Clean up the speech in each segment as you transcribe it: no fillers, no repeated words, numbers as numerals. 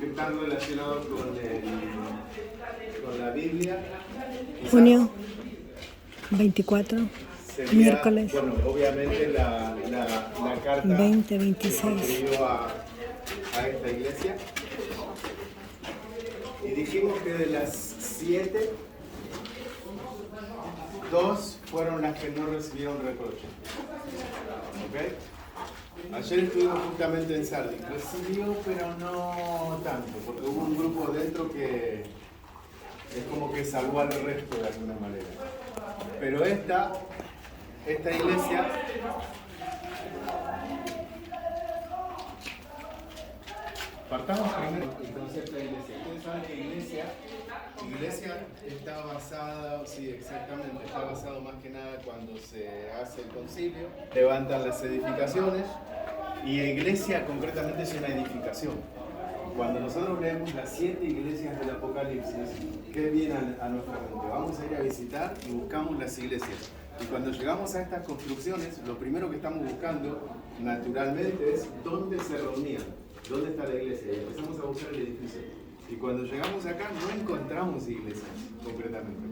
que están relacionados con la Biblia. Junio 24, Sería, miércoles bueno, obviamente la carta 2026. que se escribió a esta iglesia. Y dijimos que de las 7, 2 fueron las que no recibieron reproche. ¿Ok? Ayer estuvimos justamente en Sardis. Recibió, pero no tanto, porque hubo un grupo dentro que es como que salvó al resto de alguna manera. Pero esta iglesia partamos primero del concepto de iglesia. Ustedes saben que iglesia está basada, sí, exactamente, está basado más que nada cuando se hace el concilio, levantan las edificaciones y iglesia concretamente es una edificación. Cuando nosotros leemos las 7 iglesias del Apocalipsis, ¿qué viene a nuestra mente? Vamos a ir a visitar y buscamos las iglesias. Y cuando llegamos a estas construcciones, lo primero que estamos buscando, naturalmente, es dónde se reunían, dónde está la iglesia. Y empezamos a buscar el edificio. Y cuando llegamos acá, no encontramos iglesias, concretamente,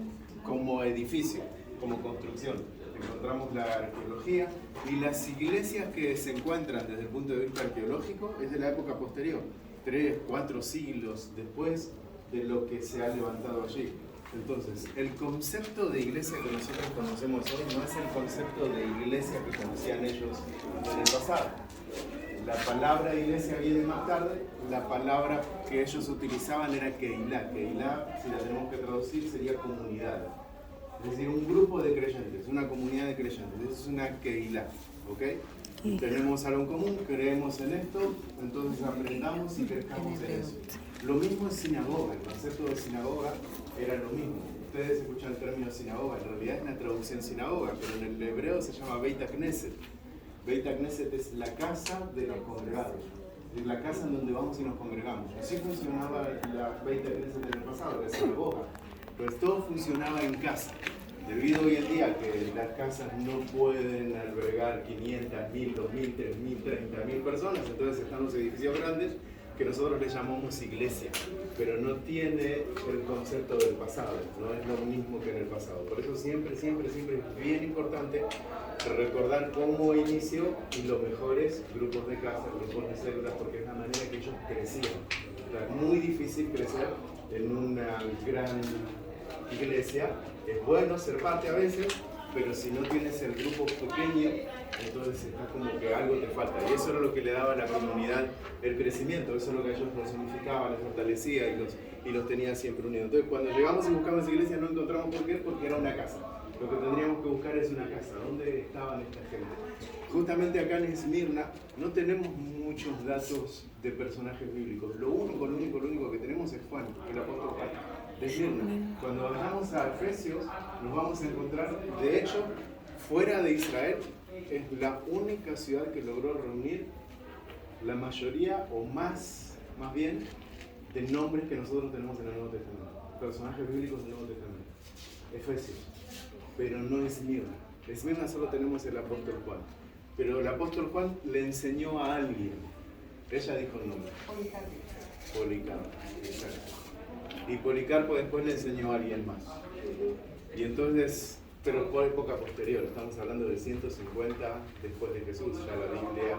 como edificio, como construcción. Encontramos la arqueología y las iglesias que se encuentran desde el punto de vista arqueológico es de la época posterior. 3, 4 siglos después de lo que se ha levantado allí. Entonces, el concepto de iglesia que nosotros conocemos hoy no es el concepto de iglesia que conocían ellos en el pasado. La palabra iglesia viene más tarde, la palabra que ellos utilizaban era Keilah. Keilah, si la tenemos que traducir, sería comunidad. Es decir, un grupo de creyentes, una comunidad de creyentes. Eso es una Keilah, ¿ok? Tenemos algo en común, creemos en esto, entonces aprendamos y crezcamos en eso. Lo mismo es sinagoga, el concepto de sinagoga era lo mismo. Ustedes escuchan el término sinagoga, en realidad es una traducción sinagoga, pero en el hebreo se llama Beit HaKnesset. Beit HaKnesset es la casa de los congregados, es la casa en donde vamos y nos congregamos. Así funcionaba la Beit HaKnesset en el pasado, la sinagoga, pues todo funcionaba en casa. Debido hoy en día que las casas no pueden albergar 500, 1000, 2000, 3000, 30.000 personas, entonces están los edificios grandes que nosotros le llamamos iglesia, pero no tiene el concepto del pasado, no es lo mismo que en el pasado. Por eso siempre es bien importante recordar cómo inició y los mejores grupos de casa, grupos de células, porque es la manera que ellos crecían. Es muy difícil crecer en una gran iglesia. Es bueno ser parte a veces, pero si no tienes el grupo pequeño, entonces está como que algo te falta. Y eso era lo que le daba a la comunidad el crecimiento, eso es lo que ellos los unificaba, los fortalecía y los tenía siempre unidos. Entonces cuando llegamos y buscamos esa iglesia no encontramos por qué, porque era una casa. Lo que tendríamos que buscar es una casa. ¿Dónde estaban esta gente? Justamente acá en Esmirna no tenemos muchos datos de personajes bíblicos. Lo único que tenemos es Juan, el apóstol Juan. Cuando vayamos a Efesios nos vamos a encontrar, de hecho, fuera de Israel es la única ciudad que logró reunir la mayoría o más bien de nombres que nosotros tenemos en el Nuevo Testamento, personajes bíblicos del Nuevo Testamento. Efesios, pero no Esmirna. Esmirna solo tenemos el apóstol Juan, pero el apóstol Juan le enseñó a alguien. Ella dijo el nombre. Policarpo, exacto. Y Policarpo después le enseñó a alguien más. Y entonces, pero por época posterior, estamos hablando de 150 después de Jesús, ya la Biblia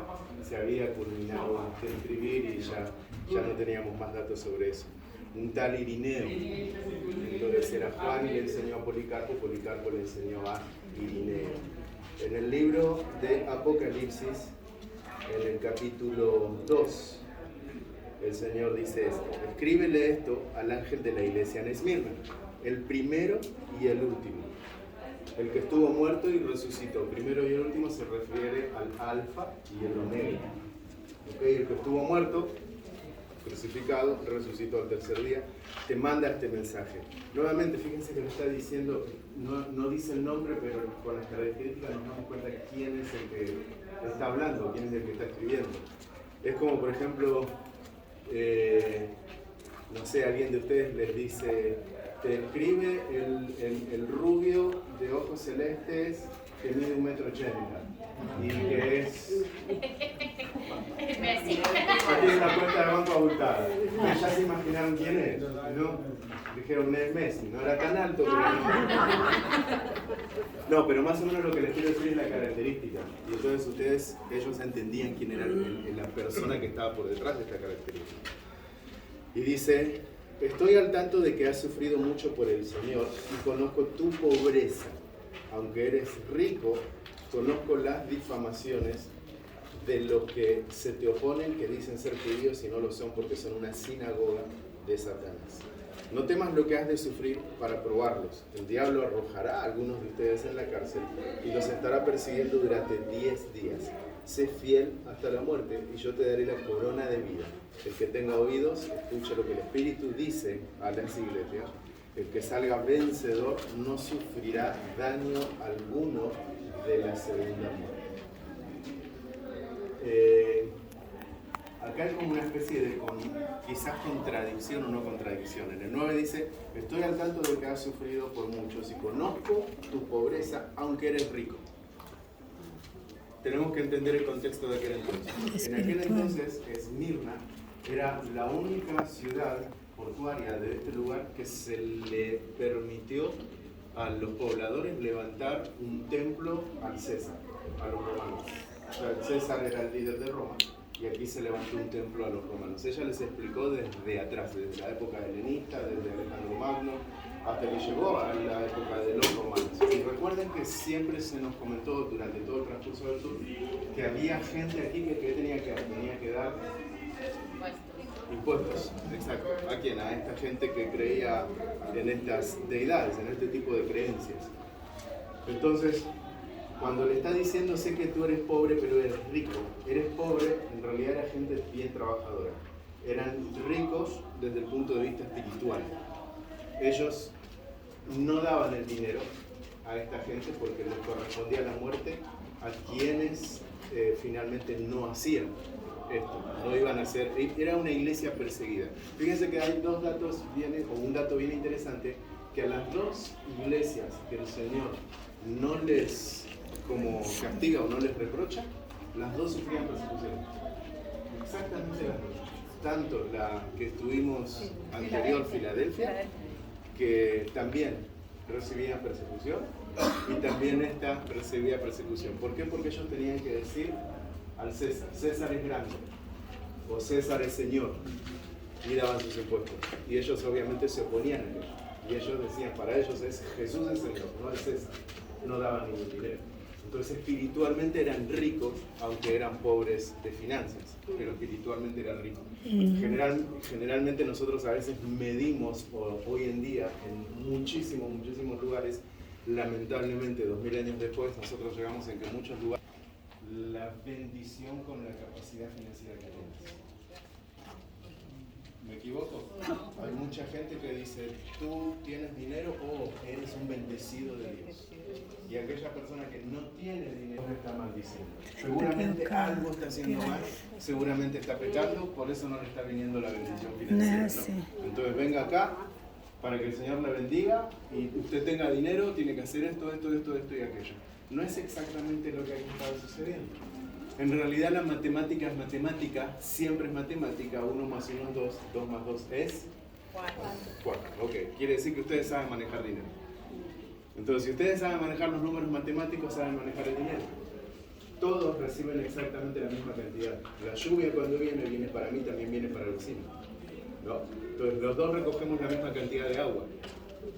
se había culminado de escribir y ya no teníamos más datos sobre eso. Un tal Irineo, entonces era Juan y le enseñó a Policarpo, Policarpo le enseñó a Irineo. En el libro de Apocalipsis, en el capítulo 2, el Señor dice esto: escríbele esto al ángel de la iglesia en Esmirna, el primero y el último, el que estuvo muerto y resucitó. Primero y el último se refiere al alfa y el omega. ¿Okay? El que estuvo muerto, crucificado, resucitó al tercer día, te manda este mensaje. Nuevamente, fíjense que lo está diciendo, no dice el nombre, pero con las características nos damos cuenta quién es el que está hablando, quién es el que está escribiendo. Es como, por ejemplo, no sé, alguien de ustedes les dice, te escribe el rubio de ojos celestes que mide 1,80 m y que es... Aquí es una cuenta de banco abultada. Ya se imaginaron quién es, ¿no? Dijeron es Messi, no era tan alto, pero no, pero más o menos lo que les quiero decir es la característica. Y entonces ellos entendían quién era la persona que estaba por detrás de esta característica. Y dice, estoy al tanto de que has sufrido mucho por el Señor y conozco tu pobreza. Aunque eres rico, conozco las difamaciones de los que se te oponen, que dicen ser judíos y no lo son porque son una sinagoga de Satanás. No temas lo que has de sufrir para probarlos. El diablo arrojará a algunos de ustedes en la cárcel y los estará persiguiendo durante 10 días. Sé fiel hasta la muerte y yo te daré la corona de vida. El que tenga oídos, escuche lo que el Espíritu dice a las iglesias. El que salga vencedor no sufrirá daño alguno de la segunda muerte. Acá hay como una especie de quizás contradicción o no contradicción. En el 9 dice, estoy al tanto de que has sufrido por muchos y conozco tu pobreza, aunque eres rico. Tenemos que entender el contexto de aquel entonces. En aquel entonces, Esmirna era la única ciudad portuaria de este lugar que se le permitió a los pobladores levantar un templo al César, a los romanos. O sea, el César era el líder de Roma y aquí se levantó un templo a los romanos. Ella les explicó desde atrás, desde la época helenista, desde Alejandro Magno, hasta que llegó a la época de los romanos. Y recuerden que siempre se nos comentó durante todo el transcurso del tour que había gente aquí que tenía que dar impuestos. Exacto. ¿A quién? A esta gente que creía en estas deidades, en este tipo de creencias. Entonces, cuando le está diciendo, sé que tú eres pobre, pero eres rico. Eres pobre, en realidad era gente bien trabajadora. Eran ricos desde el punto de vista espiritual. Ellos no daban el dinero a esta gente porque les correspondía la muerte a quienes finalmente no hacían esto. No iban a hacer, era una iglesia perseguida. Fíjense que hay dos datos un dato bien interesante, que a las dos iglesias que el Señor no les como castiga o no les reprocha, las dos sufrían persecución. Exactamente las dos. Tanto la que estuvimos anterior, Filadelfia, que también recibía persecución, y también esta recibía persecución. ¿Por qué? Porque ellos tenían que decir al César, César es grande, o César es Señor, y daban sus impuestos. Y ellos obviamente se oponían a ello. Y ellos decían, para ellos es Jesús es Señor, no es César. No daban ningún dinero. Entonces espiritualmente eran ricos, aunque eran pobres de finanzas, pero espiritualmente eran ricos. Generalmente nosotros a veces medimos, hoy en día, en muchísimos lugares, lamentablemente 2000 años después, nosotros llegamos en que en muchos lugares, la bendición con la capacidad financiera que tienes. ¿Me equivoco? Hay mucha gente que dice, tú tienes dinero o eres un bendecido de Dios. Y aquella persona que no tiene dinero está maldiciendo. Seguramente algo está haciendo mal, seguramente está pecando, por eso no le está viniendo la bendición financiera, ¿no? Entonces venga acá para que el Señor le bendiga y usted tenga dinero, tiene que hacer esto y aquello. No es exactamente lo que aquí está sucediendo. En realidad la matemática es matemática, siempre es matemática, 1 más 1 es 2, 2 más 2 es 4. Ok, quiere decir que ustedes saben manejar dinero. Entonces, si ustedes saben manejar los números matemáticos, saben manejar el dinero. Todos reciben exactamente la misma cantidad. La lluvia cuando viene para mí, también viene para el vecino, ¿no? Entonces, los dos recogemos la misma cantidad de agua.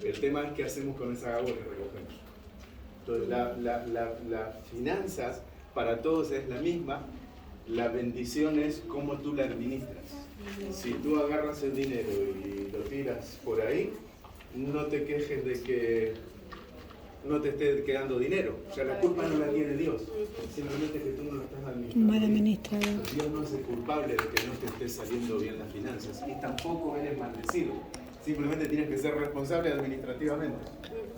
El tema es qué hacemos con esa agua que recogemos. Entonces, las finanzas para todos es la misma, la bendición es cómo tú la administras. Si tú agarras el dinero y lo tiras por ahí, no te quejes de que no te esté quedando dinero. O sea, la culpa no la tiene Dios, simplemente que tú no lo estás administrando. Mal administrador. Dios no es el culpable de que no te esté saliendo bien las finanzas y tampoco eres maldecido. Simplemente tienes que ser responsable administrativamente.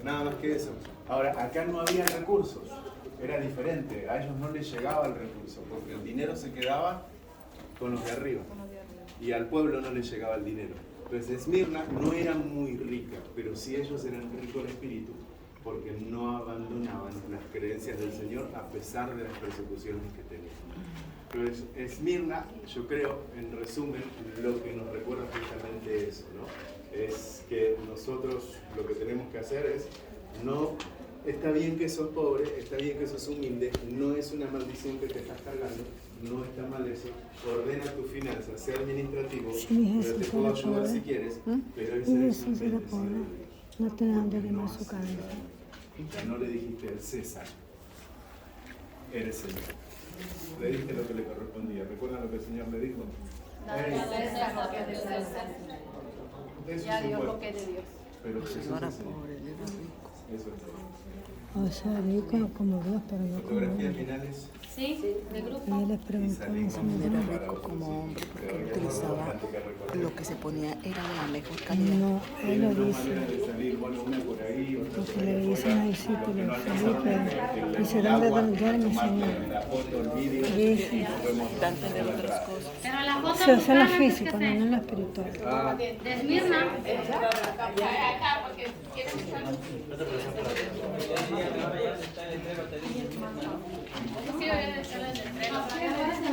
Nada más que eso. Ahora, acá no había recursos. Era diferente, a ellos no les llegaba el recurso, porque el dinero se quedaba con los de arriba y al pueblo no les llegaba el dinero. Entonces Esmirna no era muy rica, pero sí ellos eran ricos en espíritu, porque no abandonaban las creencias del Señor a pesar de las persecuciones que tenían. Entonces, Esmirna, yo creo, en resumen, lo que nos recuerda justamente eso, ¿no? Es que nosotros lo que tenemos que hacer es, no, está bien que sos pobre, está bien que sos humilde, no es una maldición que te estás cargando, no está mal eso, ordena tus finanzas, sea administrativo, Sí, pero te puedo ayudar si quieres, pero ese Y es eso un se lo bendecido pone. de Dios. No te dan de Porque quemar no su haces cabeza. nada. No le dijiste al César, eres Señor. Le diste lo que le correspondía. ¿Recuerdan lo que el Señor le dijo? Eso Ya es dio igual. lo que es de Dios. Pero Jesús es Ahora Señor. pobre, él era rico. Eso es todo. O sea, rico como Dios, pero no como Fotografías hombre. finales. Sí, de grupo. Y les Y preguntaba salimos si me Él era daba. rico como hombre porque él Todavía utilizaba bastante que recorrer. lo que se ponía era de la mejor calidad. No, él Tienen lo dos dice. maneras de salir, bueno, una por ahí, otra Porque por le ahí dicen al afuera. discípulo, No alcanzaron Felipe, dice, el ¿dónde agua, duerme, tomar Señor? la foto, el vídeo, Dije. y podemos Da a entender otras cosas. Pero la foto Sí, o sea, en lo buscar antes físico, que no se- en lo espiritual. Ah, de Esmirna. No te preocupes.